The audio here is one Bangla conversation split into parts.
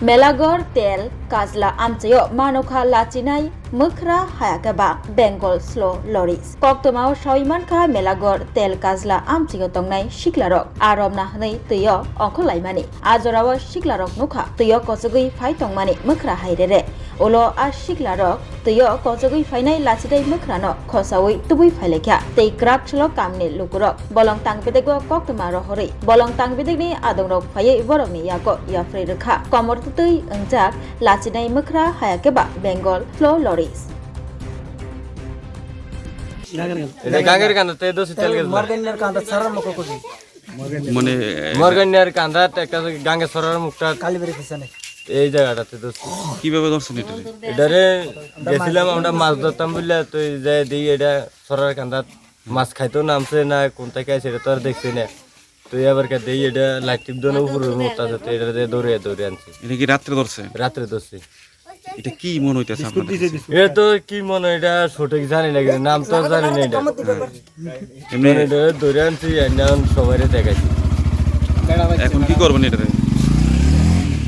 Melaghar Telkajlao amchayo Mankha Lachijaknai Mwkhra hayakaba Bengal slow lorries. Koktomao Mankha Melaghar Telkajlao amchayo tongnai siklarok aromna hanai tuyo ongkholaimani ajorawo siklarok nukha tuyo kosogui phai tongmani Mwkhra hairere ulo a siklarok tuyo kosogui phainai Lachijaknai Mwkhra no khosawi tubui phailekha tei krakchlo kamni lukurok bolong tangbedego koktoma rohori bolong tangbedegni adongrok phaiye borokni yako yafrei rekha Komortwtwi Wngjak Lachijaknai Mwkhra hayakeba Bengal slow lorries. Ganger kanda te dosi Telkajlao. Morganner kanda sarar moko kosi. Morganner kanda একটা গাঙ্গে সরার মুখটা কালীবাড়ি পিছনে এই জায়গাটাতে দোস্ত কিভাবে ধরছেন এটারে গেছিলাম আমরা মাছ ধরতাম বুঝলে তো যাই দিই এটা সরার কান্দাত মাছ খাইতো নামছে না কোন থেকে সেটা তো আর দেখছি না তো এবার কে দেই এটা লাইট টিপ দোনো উপরে মুখটা যেতে এটা দৌড়ে আনছি এটা কি রাত্রে ধরছে রাত্রে ধরছি এটা কি মনে হইতাছে আপনাদের এটা তো কি মনে এটা সঠিক জানি না কিন্তু নাম তো জানি না এটা এমনি এটা দৌড়ে আনছি এখন সবাইরে দেখাইছি এখন কি করবেন এটাতে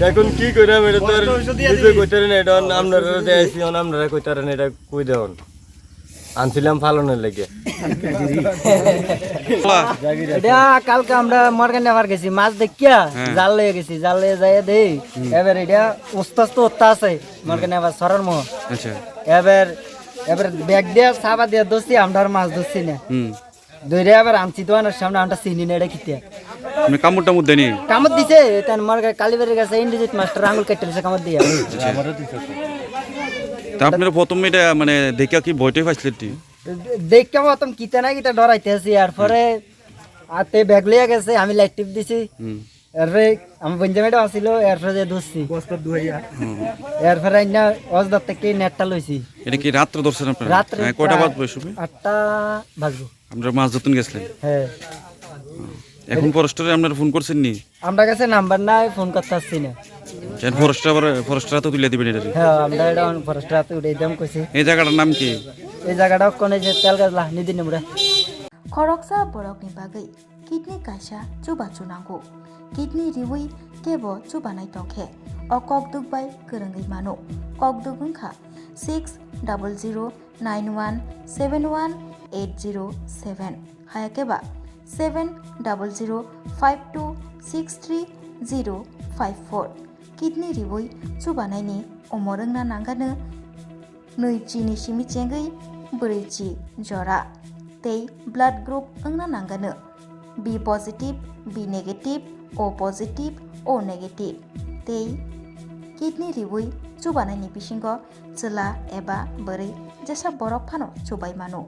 এখন কি কইরাম এটা তো নিজে কইতারেন এটা আপনারা দেখাইছি আপনারা কইতারেন এটা কই দেন আনছিলাম ফালনের লাগে এটা কালকে আমরা মর্গানে আবার গেছি মাছ দেখিয়া জাল লয়ে গেছি জাল লয়ে যাই দেই এবার এটা উস্তাস্ত হত্যা আছে মর্গানে আবার সরার মোহ আচ্ছা এবার ব্যাগ দিয়া সাবা দিয়া দোষি আমরা মাছ ধরছি না দইরে আবার আনছি তো আনার সামনে আমরা চিনি না এটা কিতে মানে কামড়টা মধ্যে নেই কামত দিছে তেন মর্গা কালীবাড়ির কাছে ইন্ডিজিট মাস্টার আঙুল কেটে দিছে কামত দিয়া তা আপনারা প্রথমে এটা মানে দেখা কি ভয়টাই পাইছিলেন টি দেখকে মতম কিতে না কিটা ডরাইতে আছি এরপরে আতে ব্যাগ লইয়া গেছে আমি লাইট টিপ দিছি এরপরে আমি বঞ্জামেটা আসিল এরপরে যে ধরছি এরপরে না অজদার থেকে নেটটা লইছি এটা কি রাত্রে ধরছেন আপনারা রাত্রে কয়টা বাজবে শুবে 8টা বাজবো আমরা মাছ ধরতে গেছিলেন হ্যাঁ এখন ফরেস্টারে আপনারা ফোন করছেন নি আমরা কাছে নাম্বার নাই ফোন করতে আসছি না যেন ফরেস্টার তো তুলে দিবেন এটা হ্যাঁ আমরা এটা ফরেস্টার হাতে উঠে দাম কইছি এই জায়গাটার নাম কি এই জায়গাটা কোনে যে তেলগাজলা নিদি নেমরা Khoroksa borokni bagai kidney kaisa chuba chunango kidney riwi kebo chubanai tongkhe o kokduk bai korongai mano kokduk wngkha 6009171807 hayakeba 7005263054 kidney riwi chubanai ni omorongna nangano noichi ni simi chengai breichi jora tei blood group wngna nangano B positive, B negative, O positive, O negative tei kidney riwi chubanai ni bisingo chela eba borei jesa borok phano chubai mano.